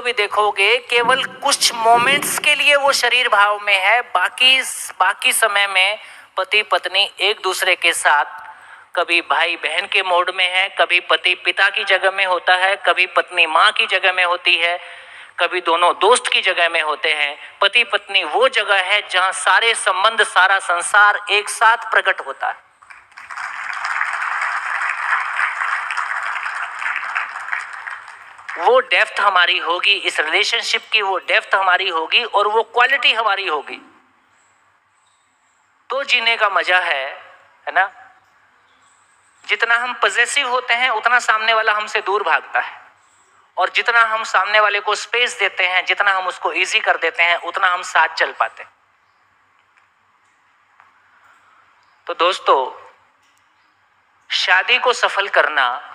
को भी देखोगे केवल कुछ मोमेंट्स के लिए वो शरीर भाव में है, बाकी समय में पति पत्नी एक दूसरे के साथ कभी भाई बहन के मोड में है, कभी पति पिता की जगह में होता है, कभी पत्नी माँ की जगह में होती है, कभी दोनों दोस्त की जगह में होते हैं। पति पत्नी वो जगह है जहां सारे संबंध, सारा संसार एक साथ प्रकट होता है। वो डेप्थ हमारी होगी, इस रिलेशनशिप की वो डेप्थ हमारी होगी और वो क्वालिटी हमारी होगी, तो जीने का मजा है ना। जितना हम पॉजेसिव होते हैं उतना सामने वाला हमसे दूर भागता है, और जितना हम सामने वाले को स्पेस देते हैं, जितना हम उसको इजी कर देते हैं, उतना हम साथ चल पाते हैं। तो दोस्तों, शादी को सफल करना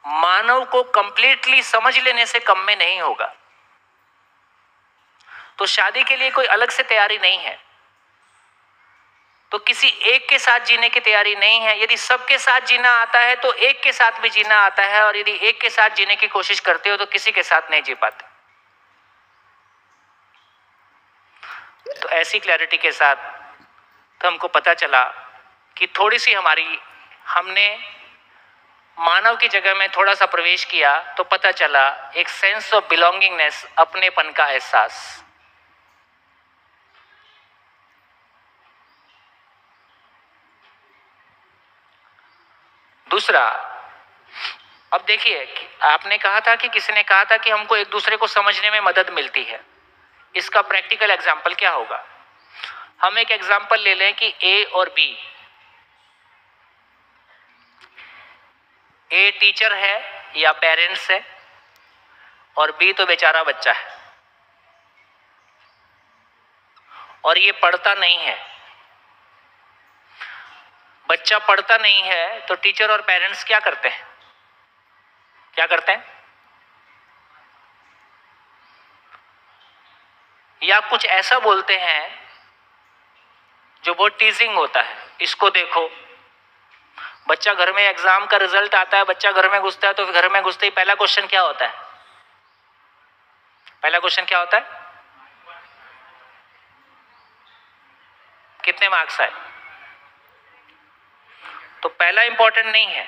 मानव को कंप्लीटली समझ लेने से कम में नहीं होगा। तो शादी के लिए कोई अलग से तैयारी नहीं है, तो किसी एक के साथ जीने की तैयारी नहीं है। यदि सबके साथ जीना आता है तो एक के साथ भी जीना आता है, और यदि एक के साथ जीने की कोशिश करते हो तो किसी के साथ नहीं जी पाते। तो ऐसी क्लैरिटी के साथ तो हमको पता चला कि थोड़ी सी हमने मानव की जगह में थोड़ा सा प्रवेश किया तो पता चला एक सेंस ऑफ बिलोंगिंगनेस, अपनेपन का एहसास। दूसरा, अब देखिए, आपने कहा था कि किसी ने कहा था कि हमको एक दूसरे को समझने में मदद मिलती है। इसका प्रैक्टिकल एग्जाम्पल क्या होगा? हम एक एग्जाम्पल ले लें कि ए और बी। ए टीचर है या पेरेंट्स है, और बी तो बेचारा बच्चा है, और ये पढ़ता नहीं है। बच्चा पढ़ता नहीं है तो टीचर और पेरेंट्स क्या करते हैं? या कुछ ऐसा बोलते हैं जो बहुत टीजिंग होता है। इसको देखो, बच्चा घर में एग्जाम का रिजल्ट आता है, बच्चा घर में घुसता है, तो घर में घुसते ही पहला क्वेश्चन क्या होता है? कितने मार्क्स आए? तो पहला इंपॉर्टेंट नहीं है,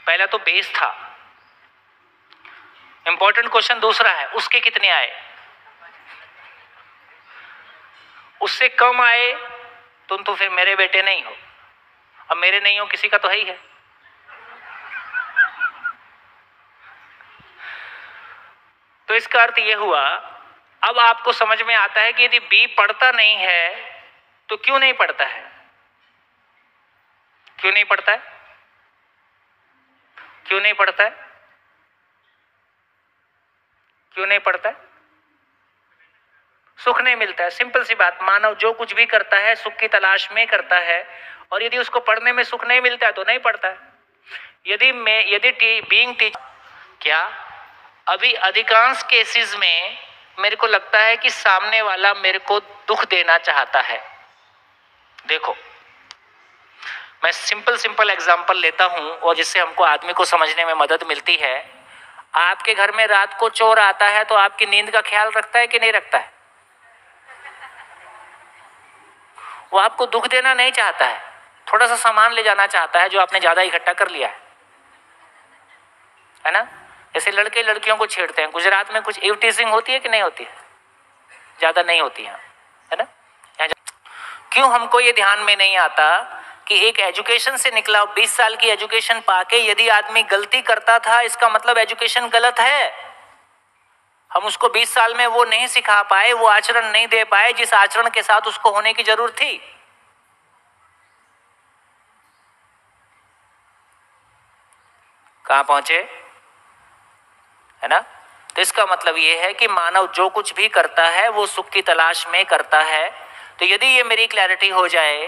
पहला तो बेस था। इंपॉर्टेंट क्वेश्चन दूसरा है, उसके कितने आए। उससे कम आए तुम तो फिर मेरे बेटे नहीं हो। अब मेरे नहीं हो किसी का तो है ही है। तो इसका अर्थ यह हुआ, अब आपको समझ में आता है कि यदि बी पढ़ता नहीं है तो क्यों नहीं पढ़ता है? क्यों नहीं पढ़ता है? क्यों नहीं पढ़ता है? क्यों नहीं पढ़ता है? सुख नहीं मिलता है। सिंपल सी बात, मानव जो कुछ भी करता है सुख की तलाश में करता है, और यदि उसको पढ़ने में सुख नहीं मिलता है तो नहीं पढ़ता है। यदि बीइंग टीचर, क्या अभी अधिकांश केसेस में मेरे को लगता है कि सामने वाला मेरे को दुख देना चाहता है। देखो, मैं सिंपल एग्जांपल लेता हूं, और जिससे हमको आदमी को समझने में मदद मिलती है। आपके घर में रात को चोर आता है तो आपकी नींद का ख्याल रखता है कि नहीं रखता है? वो आपको दुख देना नहीं चाहता है, थोड़ा सा सामान ले जाना चाहता है जो आपने ज्यादा इकट्ठा कर लिया है ना। जैसे लड़के लड़कियों को छेड़ते हैं, गुजरात में कुछ इव टीजिंग होती है कि नहीं होती है? ज्यादा नहीं होती है ना। क्यों हमको ये ध्यान में नहीं आता कि एक एजुकेशन से निकला, 20 साल की एजुकेशन पाके यदि आदमी गलती करता था, इसका मतलब एजुकेशन गलत है। हम उसको 20 साल में वो नहीं सिखा पाए, वो आचरण नहीं दे पाए जिस आचरण के साथ उसको होने की जरूरत थी। कहां पहुंचे, है ना। तो इसका मतलब ये है कि मानव जो कुछ भी करता है वो सुख की तलाश में करता है। तो यदि ये मेरी क्लैरिटी हो जाए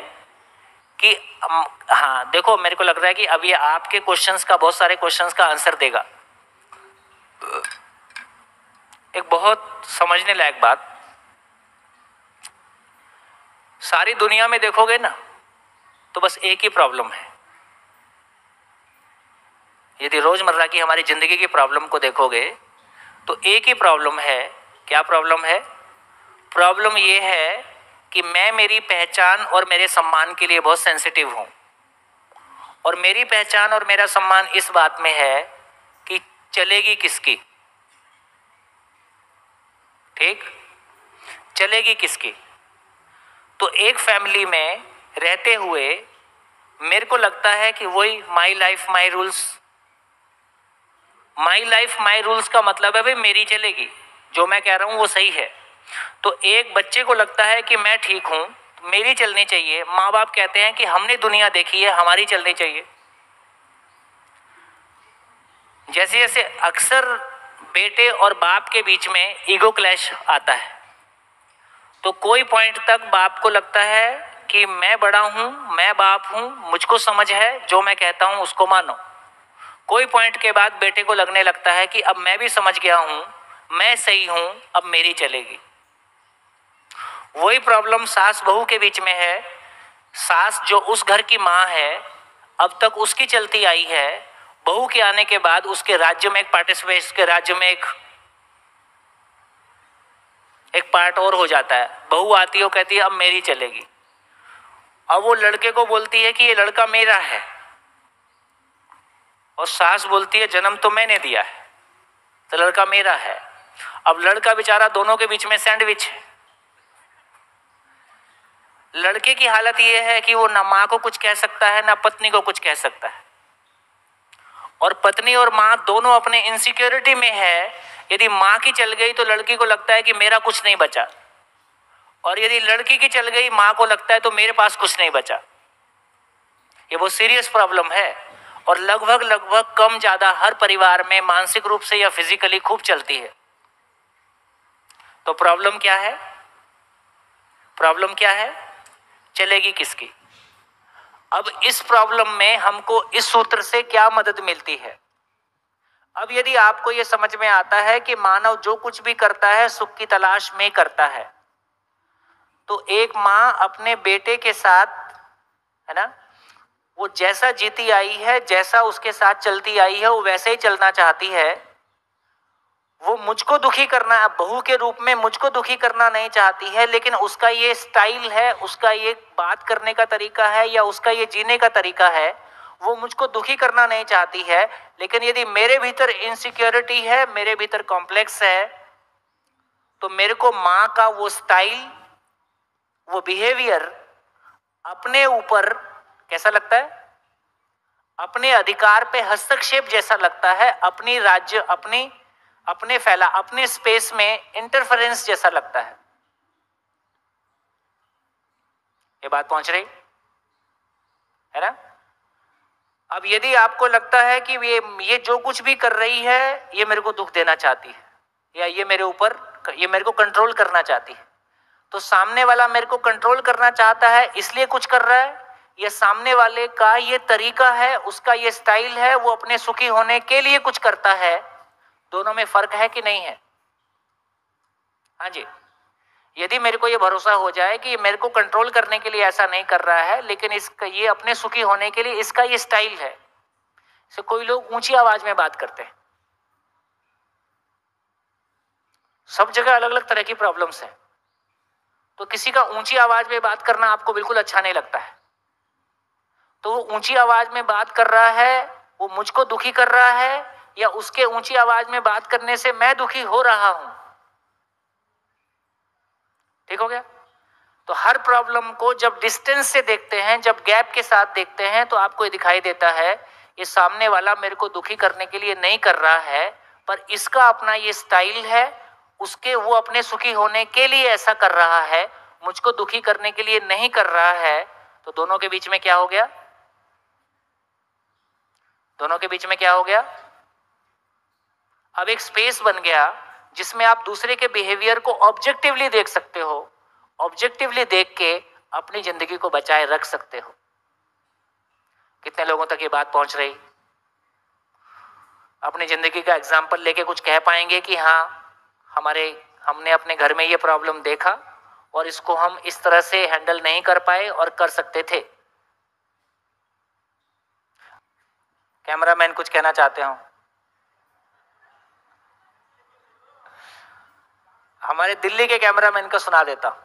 कि हाँ, देखो, मेरे को लग रहा है कि अब ये आपके क्वेश्चंस का, बहुत सारे क्वेश्चंस का आंसर देगा। एक बहुत समझने लायक बात, सारी दुनिया में देखोगे ना तो बस एक ही प्रॉब्लम है। यदि रोजमर्रा की हमारी जिंदगी की प्रॉब्लम को देखोगे तो एक ही प्रॉब्लम है। क्या प्रॉब्लम है? प्रॉब्लम ये है कि मैं मेरी पहचान और मेरे सम्मान के लिए बहुत सेंसिटिव हूं, और मेरी पहचान और मेरा सम्मान इस बात में है कि चलेगी किसकी, ठीक, चलेगी किसकी। तो एक फैमिली में रहते हुए मेरे को लगता है कि वही my life my rules, my life my rules का मतलब है भाई मेरी चलेगी, जो मैं कह रहा हूं वो सही है। तो एक बच्चे को लगता है कि मैं ठीक हूं, मेरी चलनी चाहिए। माँ बाप कहते हैं कि हमने दुनिया देखी है, हमारी चलनी चाहिए। जैसे जैसे अक्सर बेटे और बाप के बीच में ईगो क्लैश आता है, तो कोई पॉइंट तक बाप को लगता है कि मैं बड़ा हूं, मैं बाप हूं, मुझको समझ है, जो मैं कहता हूं उसको मानो। कोई पॉइंट के बाद बेटे को लगने लगता है कि अब मैं भी समझ गया हूं, मैं सही हूं, अब मेरी चलेगी। वही प्रॉब्लम सास बहू के बीच में है। सास जो उस घर की माँ है, अब तक उसकी चलती आई है, बहू के आने के बाद उसके राज्य में एक पार्टिसिपेट, उसके राज्य में एक पार्ट और हो जाता है। बहू आती है, वो कहती है अब मेरी चलेगी। अब वो लड़के को बोलती है कि ये लड़का मेरा है, और सास बोलती है जन्म तो मैंने दिया है, तो लड़का मेरा है। अब लड़का बेचारा दोनों के बीच में सैंडविच है। लड़के की हालत ये है कि वो ना माँ को कुछ कह सकता है, ना पत्नी को कुछ कह सकता है, और पत्नी और माँ दोनों अपने इनसिक्योरिटी में है। यदि माँ की चल गई तो लड़की को लगता है कि मेरा कुछ नहीं बचा, और यदि लड़की की चल गई माँ को लगता है तो मेरे पास कुछ नहीं बचा। ये बहुत सीरियस प्रॉब्लम है, और लगभग लगभग कम ज्यादा हर परिवार में मानसिक रूप से या फिजिकली खूब चलती है। तो प्रॉब्लम क्या है? प्रॉब्लम क्या है? चलेगी किसकी। अब इस प्रॉब्लम में हमको इस सूत्र से क्या मदद मिलती है? अब यदि आपको यह समझ में आता है कि मानव जो कुछ भी करता है सुख की तलाश में करता है, तो एक माँ अपने बेटे के साथ, है ना, वो जैसा जीती आई है, जैसा उसके साथ चलती आई है, वो वैसे ही चलना चाहती है। वो मुझको दुखी करना, बहू के रूप में मुझको दुखी करना नहीं चाहती है, लेकिन उसका ये स्टाइल है, उसका ये बात करने का तरीका है, या उसका ये जीने का तरीका है, वो मुझको दुखी करना नहीं चाहती है। लेकिन यदि मेरे भीतर इनसिक्योरिटी है, मेरे भीतर कॉम्प्लेक्स है, तो मेरे को माँ का वो स्टाइल, वो बिहेवियर अपने ऊपर कैसा लगता है? अपने अधिकार पे हस्तक्षेप जैसा लगता है, अपनी राज्य, अपने फैला, अपने स्पेस में इंटरफेरेंस जैसा लगता है। ये बात पहुंच रही है ना? अब यदि आपको लगता है कि ये जो कुछ भी कर रही है ये मेरे को दुख देना चाहती है, या ये मेरे ऊपर, ये मेरे को कंट्रोल करना चाहती है, तो सामने वाला मेरे को कंट्रोल करना चाहता है इसलिए कुछ कर रहा है, या सामने वाले का ये तरीका है, उसका ये स्टाइल है, वो अपने सुखी होने के लिए कुछ करता है। दोनों में फर्क है कि नहीं है? हाँ जी। यदि मेरे को ये भरोसा हो जाए कि ये मेरे को कंट्रोल करने के लिए ऐसा नहीं कर रहा है, लेकिन इसका ये अपने सुखी होने के लिए इसका ये स्टाइल है। से कोई लोग ऊंची आवाज में बात करते हैं, सब जगह अलग अलग तरह की प्रॉब्लम्स है। तो किसी का ऊंची आवाज में बात करना आपको बिल्कुल अच्छा नहीं लगता है, तो वो ऊंची आवाज में बात कर रहा है, वो मुझको दुखी कर रहा है, या उसके ऊंची आवाज में बात करने से मैं दुखी हो रहा हूं। ठीक हो गया? तो हर प्रॉब्लम को जब डिस्टेंस से देखते हैं, जब गैप के साथ देखते हैं, तो आपको ये दिखाई देता है ये सामने वाला मेरे को दुखी करने के लिए नहीं कर रहा है, पर इसका अपना ये स्टाइल है, उसके, वो अपने सुखी होने के लिए ऐसा कर रहा है, मुझको दुखी करने के लिए नहीं कर रहा है। तो दोनों के बीच में क्या हो गया? दोनों के बीच में क्या हो गया? अब एक स्पेस बन गया जिसमें आप दूसरे के बिहेवियर को ऑब्जेक्टिवली देख सकते हो, ऑब्जेक्टिवली देख के अपनी जिंदगी को बचाए रख सकते हो। कितने लोगों तक ये बात पहुंच रही? अपनी जिंदगी का एग्जाम्पल लेके कुछ कह पाएंगे कि हाँ, हमने अपने घर में ये प्रॉब्लम देखा और इसको हम इस तरह से हैंडल नहीं कर पाए और कर सकते थे। कैमरामैन कुछ कहना चाहते हो? हमारे दिल्ली के कैमरामैन का सुना देता हूं।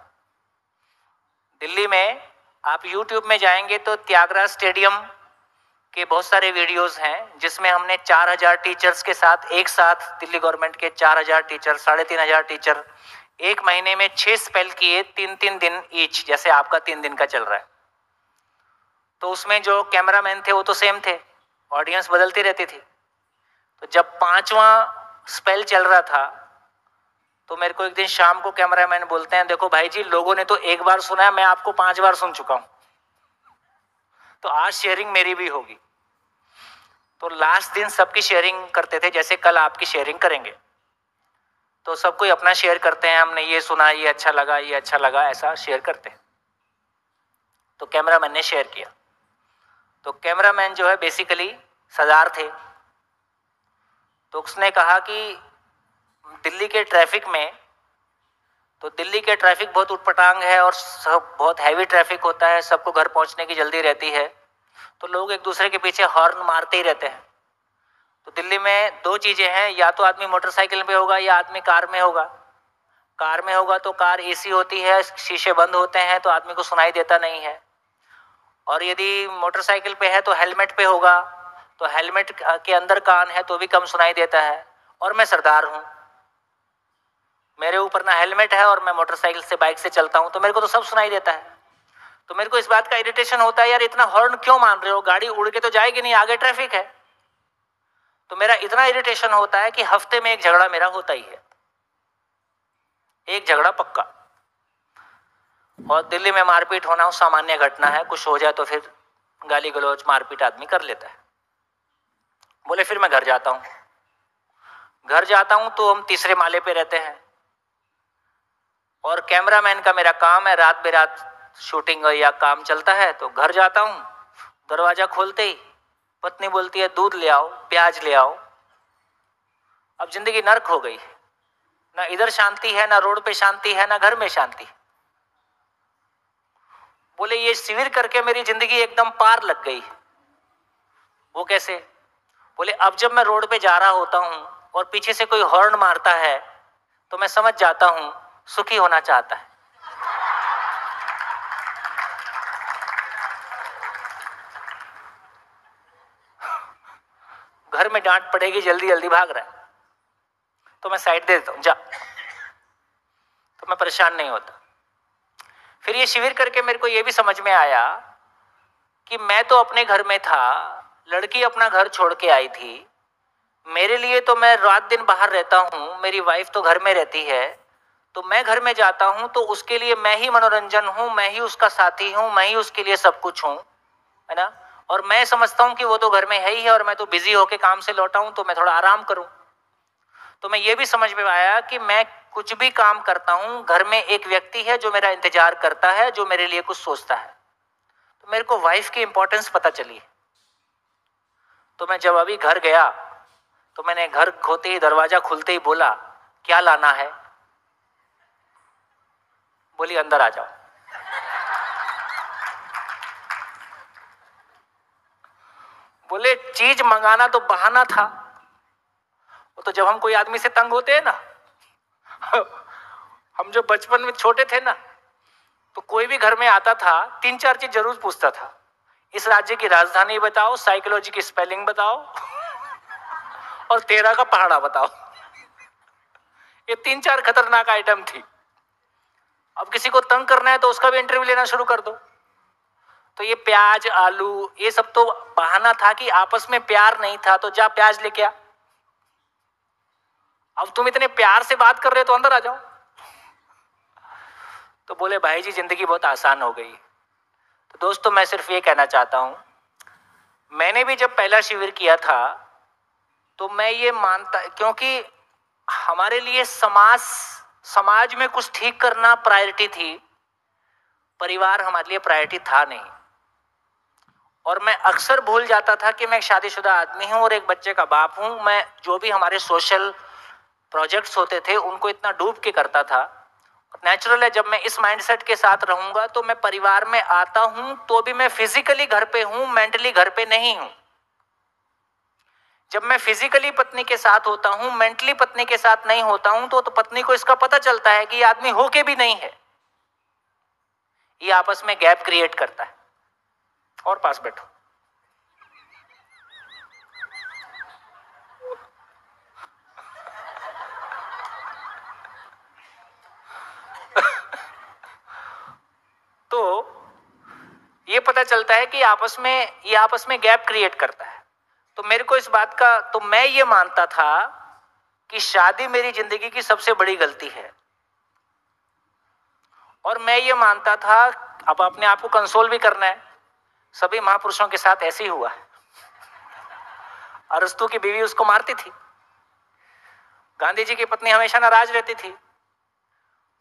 दिल्ली में आप YouTube में जाएंगे तो त्यागराज स्टेडियम के बहुत सारे वीडियोस हैं जिसमें हमने 4000 टीचर्स के साथ एक साथ, दिल्ली गवर्नमेंट के 4000 टीचर, 3500 टीचर, एक महीने में 6 स्पेल किए, 3-3 दिन ईच, जैसे आपका 3 दिन का चल रहा है। तो उसमें जो कैमरामैन थे वो तो सेम थे, ऑडियंस बदलती रहती थी। तो जब 5वां स्पेल चल रहा था तो मेरे को एक दिन शाम को कैमरामैन बोलते हैं, देखो भाई जी, लोगों ने तो एक बार सुना है, मैं आपको 5 बार सुन चुका हूं, तो आज शेयरिंग मेरी भी होगी। तो लास्ट दिन सबकी शेयरिंग करते थे, जैसे कल आपकी शेयरिंग करेंगे, तो सब कोई अपना शेयर करते हैं, हमने ये सुना, ये अच्छा लगा, ये अच्छा लगा, ऐसा शेयर करते हैं। तो कैमरामैन ने शेयर किया। तो कैमरामैन जो है बेसिकली सरदार थे। तो उसने कहा कि दिल्ली के ट्रैफिक में, तो दिल्ली के ट्रैफिक बहुत उटपटांग है और सब बहुत हैवी ट्रैफिक होता है, सबको घर पहुंचने की जल्दी रहती है, तो लोग एक दूसरे के पीछे हॉर्न मारते ही रहते हैं। तो दिल्ली में 2 चीजें हैं, या तो आदमी मोटरसाइकिल पे होगा या आदमी कार में होगा। कार में होगा तो कार एसी होती है, शीशे बंद होते हैं, तो आदमी को सुनाई देता नहीं है। और यदि मोटरसाइकिल पे है तो हेलमेट पे होगा, तो हेलमेट के अंदर कान है तो भी कम सुनाई देता है। और मैं सरदार हूं, मेरे ऊपर ना हेलमेट है और मैं मोटरसाइकिल से, बाइक से चलता हूं, तो मेरे को तो सब सुनाई देता है। तो मेरे को इस बात का इरिटेशन होता है, यार इतना हॉर्न क्यों मान रहे हो, गाड़ी उड़ के तो जाएगी नहीं, आगे ट्रैफिक है। तो मेरा इतना इरिटेशन होता है कि हफ्ते में एक झगड़ा मेरा होता ही है, एक झगड़ा पक्का। और दिल्ली में मारपीट होना सामान्य घटना है, कुछ हो जाए तो फिर गाली गलौज मारपीट आदमी कर लेता है। बोले फिर मैं घर जाता हूं। घर जाता हूं तो हम तीसरे माले पे रहते हैं और कैमरामैन का मेरा काम है, रात बेरात शूटिंग या काम चलता है। तो घर जाता हूं, दरवाजा खोलते ही पत्नी बोलती है दूध ले आओ, प्याज ले आओ। अब जिंदगी नर्क हो गई, ना इधर शांति है, ना रोड पे शांति है, ना घर में शांति। बोले ये शिविर करके मेरी जिंदगी एकदम पार लग गई। वो कैसे? बोले अब जब मैं रोड पे जा रहा होता हूं और पीछे से कोई हॉर्न मारता है तो मैं समझ जाता हूं सुखी होना चाहता है। घर में डांट पड़ेगी, जल्दी जल्दी भाग रहा है, तो मैं साइड दे देता हूं, जा, तो मैं परेशान नहीं होता। फिर ये शिविर करके मेरे को ये भी समझ में आया कि मैं तो अपने घर में था, लड़की अपना घर छोड़ के आई थी, मेरे लिए तो मैं रात दिन बाहर रहता हूं, मेरी वाइफ तो घर में रहती है, तो मैं घर में जाता हूं तो उसके लिए मैं ही मनोरंजन हूं, मैं ही उसका साथी हूं, मैं ही उसके लिए सब कुछ हूं, है ना। और मैं समझता हूं कि वो तो घर में है ही है और मैं तो बिजी होके काम से लौटा हूं, तो मैं थोड़ा आराम करूं। तो मैं ये भी समझ में आया कि मैं कुछ भी काम करता हूं, घर में एक व्यक्ति है जो मेरा इंतजार करता है, जो मेरे लिए कुछ सोचता है। तो मेरे को वाइफ की इंपॉर्टेंस पता चली। तो मैं जब अभी घर गया तो मैंने घर खोते ही, दरवाजा खुलते ही बोला क्या लाना है? बोली अंदर आ जाओ। बोले चीज मंगाना तो बहाना था, वो तो जब हम कोई आदमी से तंग होते हैं ना हम जो बचपन में छोटे थे ना, तो कोई भी घर में आता था 3-4 चीज जरूर पूछता था। इस राज्य की राजधानी बताओ, साइकोलॉजी की स्पेलिंग बताओ और 13 का पहाड़ा बताओ। ये 3-4 खतरनाक आइटम थी। अब किसी को तंग करना है तो उसका भी इंटरव्यू लेना शुरू कर दो। तो ये प्याज, आलू, ये सब तो बहाना था कि आपस में प्यार नहीं था, तो जा प्याज लेके आ। अब तुम इतने प्यार से बात कर रहे हो तो अंदर आ जाओ। तो बोले भाई जी जिंदगी बहुत आसान हो गई। तो दोस्तों मैं सिर्फ ये कहना चाहता हूं, मैंने भी जब पहला शिविर किया था तो मैं ये मानता, क्योंकि हमारे लिए समाज में कुछ ठीक करना प्रायोरिटी थी, परिवार हमारे लिए प्रायोरिटी था नहीं। और मैं अक्सर भूल जाता था कि मैं एक शादीशुदा आदमी हूं और एक बच्चे का बाप हूं। मैं जो भी हमारे सोशल प्रोजेक्ट्स होते थे उनको इतना डूब के करता था। नेचुरल है, जब मैं इस माइंडसेट के साथ रहूंगा तो मैं परिवार में आता हूं तो भी मैं फिजिकली घर पे हूं, मेंटली घर पे नहीं हूं। जब मैं फिजिकली पत्नी के साथ होता हूं, मेंटली पत्नी के साथ नहीं होता हूं, तो पत्नी को इसका पता चलता है कि ये आदमी होके भी नहीं है। ये आपस में गैप क्रिएट करता है। और पास बैठो। तो ये पता चलता है कि ये आपस में गैप क्रिएट करता है। तो मेरे को इस बात का, तो मैं ये मानता था कि शादी मेरी जिंदगी की सबसे बड़ी गलती है। और मैं ये मानता था, अब अपने आप को कंसोल भी करना है, सभी महापुरुषों के साथ ऐसे ही हुआ है। अरस्तु की बीवी उसको मारती थी, गांधी जी की पत्नी हमेशा नाराज रहती थी।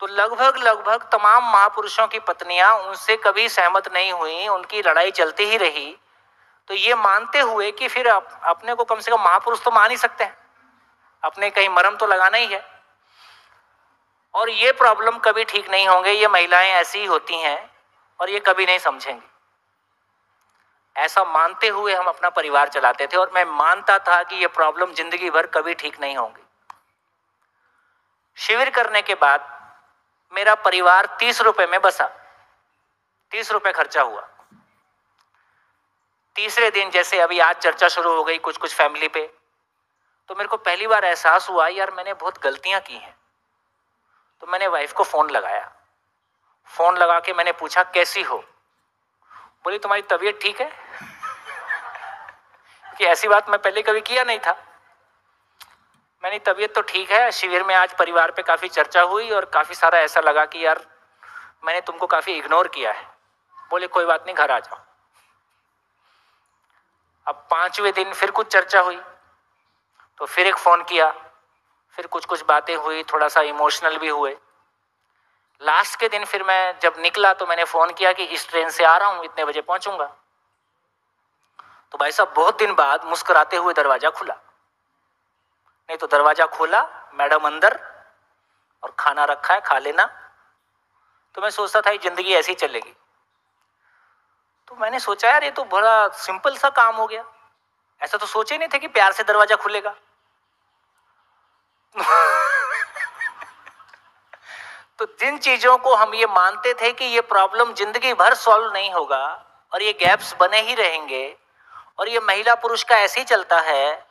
तो लगभग तमाम महापुरुषों की पत्नियां उनसे कभी सहमत नहीं हुई, उनकी लड़ाई चलती ही रही। तो ये मानते हुए कि फिर अपने को कम से कम महापुरुष तो मान ही सकते हैं, अपने कहीं मरहम तो लगाना ही है, और ये प्रॉब्लम कभी ठीक नहीं होंगे, ये महिलाएं ऐसी ही होती हैं और ये कभी नहीं समझेंगी। ऐसा मानते हुए हम अपना परिवार चलाते थे, और मैं मानता था कि ये प्रॉब्लम जिंदगी भर कभी ठीक नहीं होंगी। शिविर करने के बाद मेरा परिवार 30 रुपए में बसा, 30 रुपए खर्चा हुआ। तीसरे दिन, जैसे अभी आज चर्चा शुरू हो गई कुछ फैमिली पे, तो मेरे को पहली बार एहसास हुआ यार मैंने बहुत गलतियां की हैं। तो मैंने वाइफ को फोन लगाया, फोन लगा के मैंने पूछा कैसी हो। बोली तुम्हारी तबीयत ठीक है? कि ऐसी बात मैं पहले कभी किया नहीं था। मैंने तबीयत तो ठीक है, शिविर में आज परिवार पे काफी चर्चा हुई और काफी सारा ऐसा लगा कि यार मैंने तुमको काफी इग्नोर किया है। बोले कोई बात नहीं, घर आ जाओ। अब 5वें दिन फिर कुछ चर्चा हुई, तो फिर एक फोन किया, फिर कुछ बातें हुई, थोड़ा सा इमोशनल भी हुए। लास्ट के दिन फिर मैं जब निकला तो मैंने फोन किया कि इस ट्रेन से आ रहा हूं, इतने बजे पहुंचूंगा। तो भाई साहब बहुत दिन बाद मुस्कुराते हुए दरवाजा खुला, नहीं तो दरवाजा खोला, मैडम अंदर और खाना रखा है, खा लेना। तो मैं सोचता था ये जिंदगी ऐसी चलेगी। तो मैंने सोचा यार ये तो बड़ा सिंपल सा काम हो गया, ऐसा तो सोचे नहीं थे कि प्यार से दरवाजा खुलेगा। तो जिन चीजों को हम ये मानते थे कि ये प्रॉब्लम जिंदगी भर सॉल्व नहीं होगा और ये गैप्स बने ही रहेंगे और ये महिला पुरुष का ऐसे ही चलता है,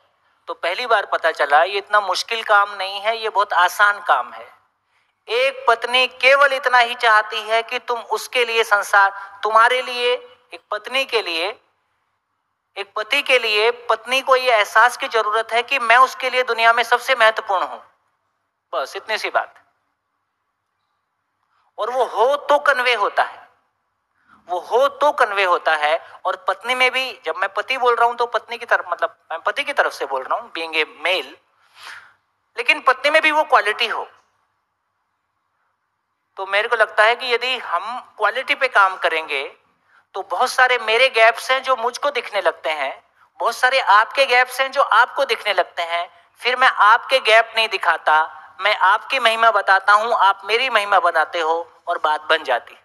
तो पहली बार पता चला ये इतना मुश्किल काम नहीं है, ये बहुत आसान काम है। एक पत्नी केवल इतना ही चाहती है कि तुम उसके लिए संसार, तुम्हारे लिए, एक पत्नी के लिए, एक पति के लिए पत्नी को ये एहसास की जरूरत है कि मैं उसके लिए दुनिया में सबसे महत्वपूर्ण हूं। बस इतनी सी बात। और वो हो तो कन्वे होता है, वो हो तो कन्वे होता है। और पत्नी में भी, जब मैं पति बोल रहा हूं तो पत्नी की तरफ, मतलब मैं पति की तरफ से बोल रहा हूं, बीइंग ए मेल, लेकिन पत्नी में भी वो क्वालिटी हो। तो मेरे को लगता है कि यदि हम क्वालिटी पे काम करेंगे तो बहुत सारे मेरे गैप्स हैं जो मुझको दिखने लगते हैं, बहुत सारे आपके गैप्स हैं जो आपको दिखने लगते हैं। फिर मैं आपके गैप नहीं दिखाता, मैं आपकी महिमा बताता हूं, आप मेरी महिमा बनाते हो और बात बन जाती है।